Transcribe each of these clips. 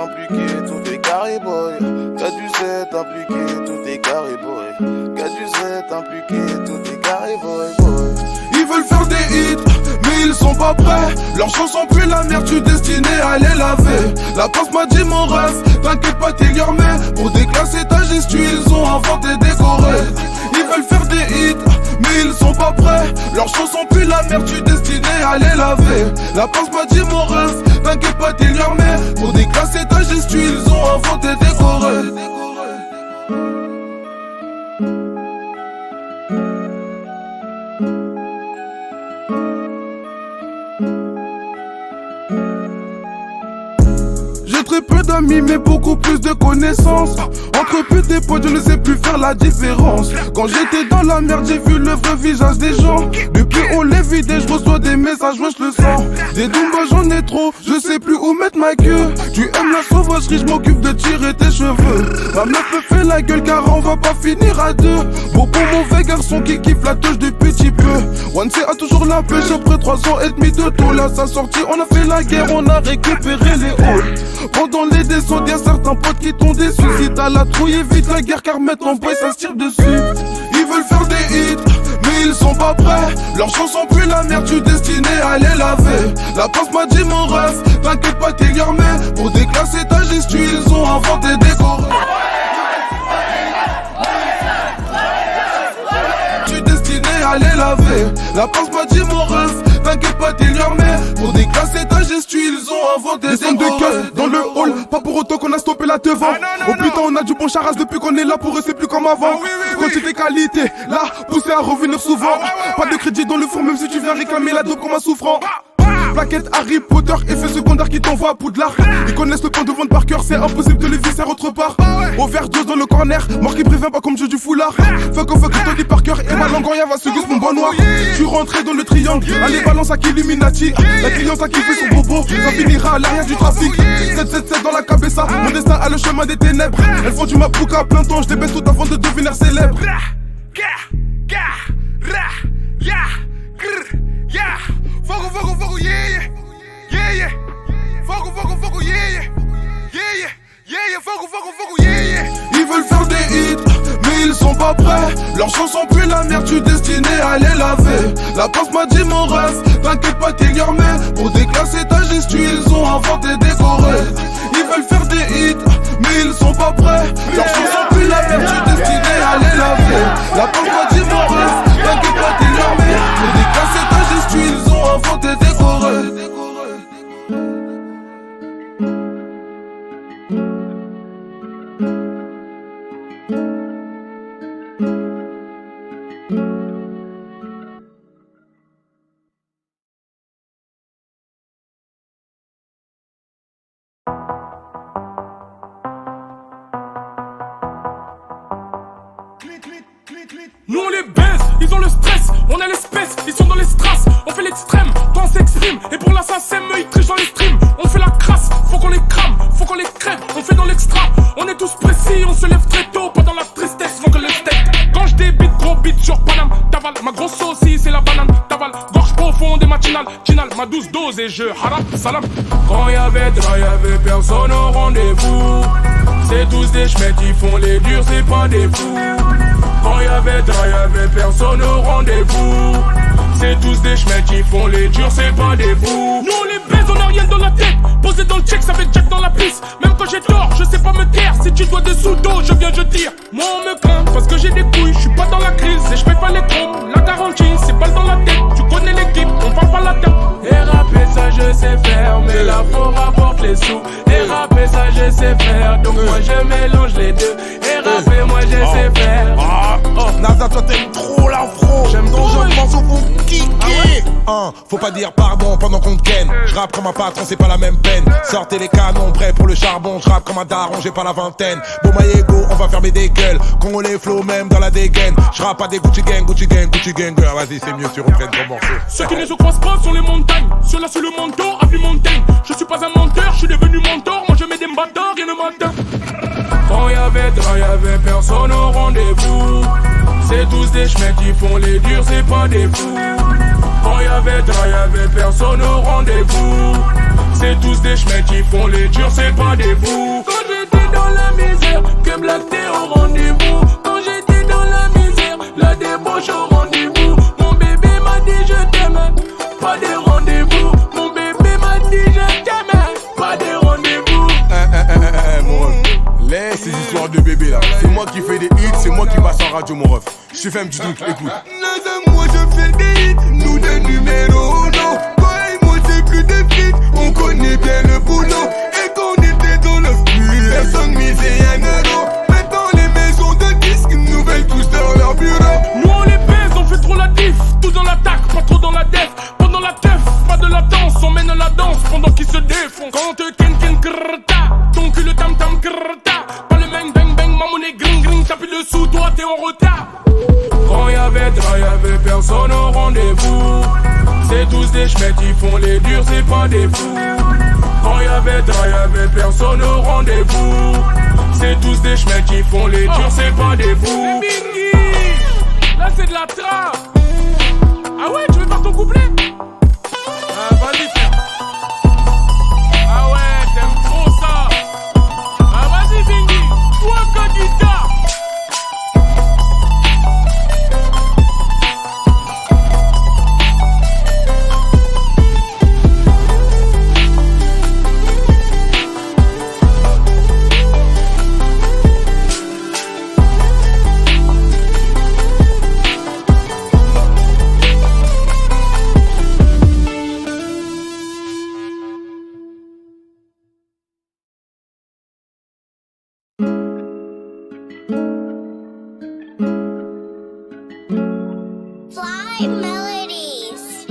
impliqué, tout est carré boy. Qu'à du 7 impliqué, tout est carré boy. Qu'à du 7 impliqué, tout est carré boy. Ils veulent faire des hits, mais ils sont pas prêts. Leurs chansons puent la merde, tu destiné à les laver. La poste m'a dit mon ref, t'inquiète pas t'es l'armée. Pour déclasser ta gestu, ils ont inventé décoré. Ils veulent faire des hits, mais ils sont pas prêts. Leurs chansons puent la merde, tu destiné à les laver. La poste m'a dit mon ref, t'inquiète pas t'es l'armée. Pour déclasser ta gestu, ils ont inventé décoré. Très peu d'amis mais beaucoup plus de connaissances. Entre putes et potes je ne sais plus faire la différence. Quand j'étais dans la merde j'ai vu le vrai visage des gens. Depuis on les vidé je reçois des messages, moi je le sens. Des doumbas j'en ai trop, je sais plus où mettre ma queue. Tu aimes la sauvagerie, je m'occupe de tirer tes cheveux. Ma meuf me fait la gueule car on va pas finir à deux. Beaucoup mauvais garçon qui kiffe la touche du petit peu. One C a toujours la pêche après 3 ans et demi de taux. Là sa sortie on a fait la guerre, on a récupéré les halls. Pendant les descentes, y'a certains potes qui t'ont déçu. Si t'as la trouille, évite la guerre car mettre en boy ça se tire dessus. Ils veulent faire des hits, mais ils sont pas prêts. Leurs chansons puent la merde, tu destiné à les laver. La poste m'a dit mon ref, t'inquiète pas t'es l'armée. Pour déclasser ta gestu, ils ont inventé des corps. Tu destiné à les laver. La poste m'a dit mon ref, t'inquiète pas t'es l'armée. Pour déclasser ta gestu, ils ont inventé des sommes de keufs dans le hall. Pas pour autant qu'on a stoppé la devant. Oh putain on a du bon charras depuis qu'on est là. Pour eux c'est plus comme avant. Quand j'ai des qualités, là poussé à revenir souvent. Pas de crédit dans le four même si tu viens réclamer la dope comme un souffrant. Plaquette Harry Potter, effet secondaire qui t'envoie à Poudlard. Ils connaissent le point de vente par cœur, c'est impossible de les visser autre part. Overdose dans le corner, mort qui prévient pas comme jeu du foulard. Fuck Tony Parker et ma langue rien va se gueule mon bon noir. Je suis rentré dans le triangle, allez balance à Illuminati. La cliente a kiffé son bobo, ça finira à l'arrière du trafic. 777 dans la cabessa, mon destin a le chemin des ténèbres. Elles font du mapouka à plein temps, je les baisse tout avant de devenir célèbre. Fogo, fogo, fogo, yeah, yeah, yeah, yeah. Fogo, fogo, fogo, yeah, yeah, yeah, yeah, yeah, yeah. Fogo, fogo, fogo, yeah, yeah. Ils veulent faire des hits, mais ils sont pas prêts. Leurs chansons puent la merde, tu destiné à les laver. La poste m'a dit mon ref, t'inquiète pas t'es l'armée. Pour déclasser ta gestu, ils ont inventé des corées. Ils veulent faire des hits, mais ils sont pas prêts. Leurs chansons puent la merde, tu destiné à les laver. La poste m'a dit mon ref, t'inquiète pas t'es l'armée. Pour déclasser ta gestu, ils ont inventé des corées. Nous on les baise, ils ont le stress, on a l'espèce, ils sont dans les strass. On fait l'extrême, quand on s'exprime. Et pour l'assassin, ils trichent dans les streams. On fait la crasse, faut qu'on les crame, faut qu'on les crève. On fait dans l'extra, on est tous précis. On se lève très tôt, pas dans la tristesse, faut que le steak. Quand je débite, gros beat sur Paname. T'avales, ma grosse saucisse, c'est la banane. T'avales, gorge profonde et matinale. Chinal, ma douce dose et je haram, salam. Quand y'avait personne au rendez-vous. C'est tous des chemins qui font les durs, c'est pas des fous. Quand y'avait personne au rendez-vous. C'est tous des chemins qui font les durs, c'est pas des fous. Nous on les baise, on a rien dans la tête. Posé dans le check, ça fait Jack dans la piste. Même quand j'ai tort, je sais pas me taire. Si tu dois des sous d'eau, je viens, je tire. Moi on me craint, parce que j'ai des couilles. Je suis pas dans la crise, et je paye pas les chrome. La garantie, c'est balle dans la tête. Tu connais l'équipe, on va pas la tête. Et rapper ça je sais faire, mais la faut rapporte les sous. Et rapper ça je sais faire, donc moi je mélange les deux. Et rapper moi je sais faire. Naza, toi t'aimes trop l'afro. J'aime ton jeu, je pense au fond kické. Faut pas dire pardon pendant qu'on te ken. J'rappe comme un patron, c'est pas la même peine. Sortez les canons, prêts pour le charbon. J'rappe comme un daron, j'ai pas la vingtaine. Bon Maïego, on va fermer des gueules. Congolais flow même dans la dégaine. J'rappe pas des Gucci gang, Gucci gang, Gucci gang. Vas-y, c'est mieux, tu reprends ton morceau. Ceux qui ne se croisent pas sur les montagnes. Ceux-là sur le manteau, appelé montagne. Je suis pas un menteur, je suis devenu mentor. Moi je mets des bâtards, rien ne m'atteint. Quand y'avait personne au rendez-vous. C'est tous des chemins qui font les durs, c'est pas des fous. Quand y'avait personne au rendez-vous. C'est tous des chemins qui font les durs, c'est pas des fous. Quand j'étais dans la misère, que Black t'es au rendez-vous. Quand j'étais dans la misère, la débauche au rendez-vous. Mon bébé m'a dit je t'aime, pas des rendez-vous. Mon bébé m'a dit je t'aime, pas des rendez-vous. Mon ref, laisse ces histoires de bébé là. C'est moi qui fais des hits, c'est moi qui passe en radio, mon ref. Je te fais un petit truc, écoute. Moi je fais des hits, nous des numéros non. Toi et moi c'est plus des frites, on connaît bien le boulot. Et qu'on était dans le flux, personne misait un euro. Maintenant les maisons de disques nous veulent tous dans leur bureau. Nous on les baise, on fait trop la diff. Tous dans l'attaque, pas trop dans la def. Pendant la teuf, pas de la danse, on mène la danse pendant qu'ils se défont. Quand on te ken ken krrta, ton cul le tam tam krrta. Pas le bang bang bang, ma monnaie gring gring. T'appuies dessous, toi t'es en retard. Quand y'avait personne au rendez-vous. C'est tous des chemins qui font les durs, c'est pas des fous. Quand y'avait personne au rendez-vous. C'est tous des chemins qui font les durs, c'est pas des fous. Là c'est de la trappe. Ah ouais, tu veux faire ton couplet? Ah vas-y frère. Ah ouais, t'aimes trop ça. Ah vas-y Bingy, toi que guitare. Fly Melodies.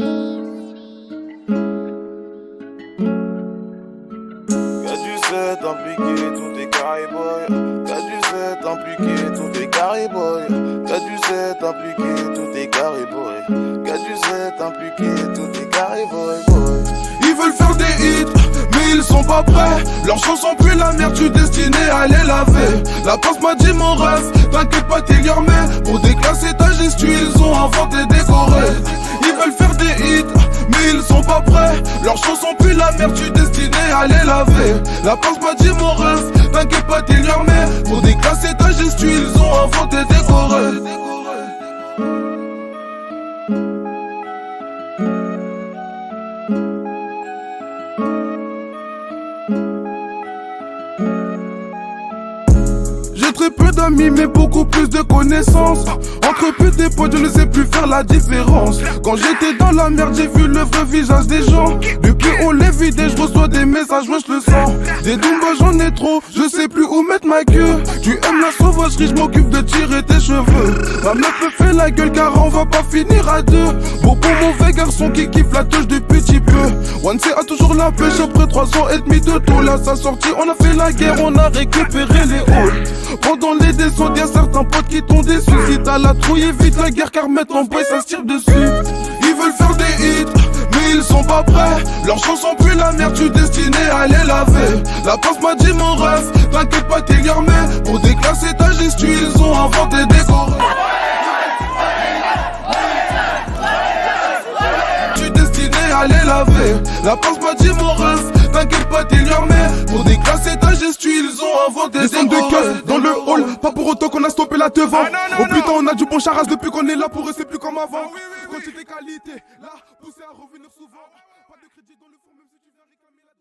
Qu'a du 7 impliqué, tout est carré boy. Qu'a du 7 impliqué, tout est carré boy. Qu'a du 7 impliqué, tout est carré boy. Qu'a du 7 impliqué, tout est carré boy boy. Ils veulent faire des hits, mais ils sont pas prêts. Leurs chansons puent la merde, tu destiné à les laver. La poste m'a dit mon rêve, t'inquiète pas t'es les remets. Pour déclasser ta gestu, ils ont inventé décoré. Ils veulent faire des hits, mais ils sont pas prêts. Leurs chansons puent la merde, tu destiné à les laver. La poste m'a dit mon rêve, t'inquiète pas t'es les remets. Pour déclasser ta gestu, ils ont inventé décoré. J'ai très peu d'amis mais beaucoup plus de connaissances. Entre putes et potes je ne sais plus faire la différence. Quand j'étais dans la merde j'ai vu le vrai visage des gens. Depuis on les vidé je reçois des messages, moi je le sens. Des doumbas j'en ai trop, je sais plus où mettre ma queue. Tu aimes la sauvagerie, je m'occupe de tirer tes cheveux. Ma meuf me fait la gueule car on va pas finir à deux. Beaucoup mauvais garçon qui kiffe la touche de petit peu. One C a toujours la pêche après 3 ans et demi de taux. Là sa sortie on a fait la guerre, on a récupéré les halls. Pendant les descentes, y'a certains potes qui t'ont déçu. Si t'as la trouille, évite la guerre car mettre en boy ça se tire dessus. Ils veulent faire des hits, mais ils sont pas prêts. Leurs chansons puent la merde, tu destiné à les laver. La poste m'a dit mon rêve, t'inquiète pas t'es les remets. Pour déclasser ta gestu, ils ont inventé des corps. Tu destiné à les laver. La poste m'a dit mon rêve, t'inquiète pas t'es les remets. Pour déclasser ta gestu, ils ont inventé des scènes de keufs dans le hall. Pas pour autant qu'on a stoppé la devant. Oh putain on a du bon charras depuis qu'on est là. Pour eux c'est plus comme avant. Quantité qualité, là poussé à revenir souvent. Pas de crédit dans le fond même si tu viens réclamer la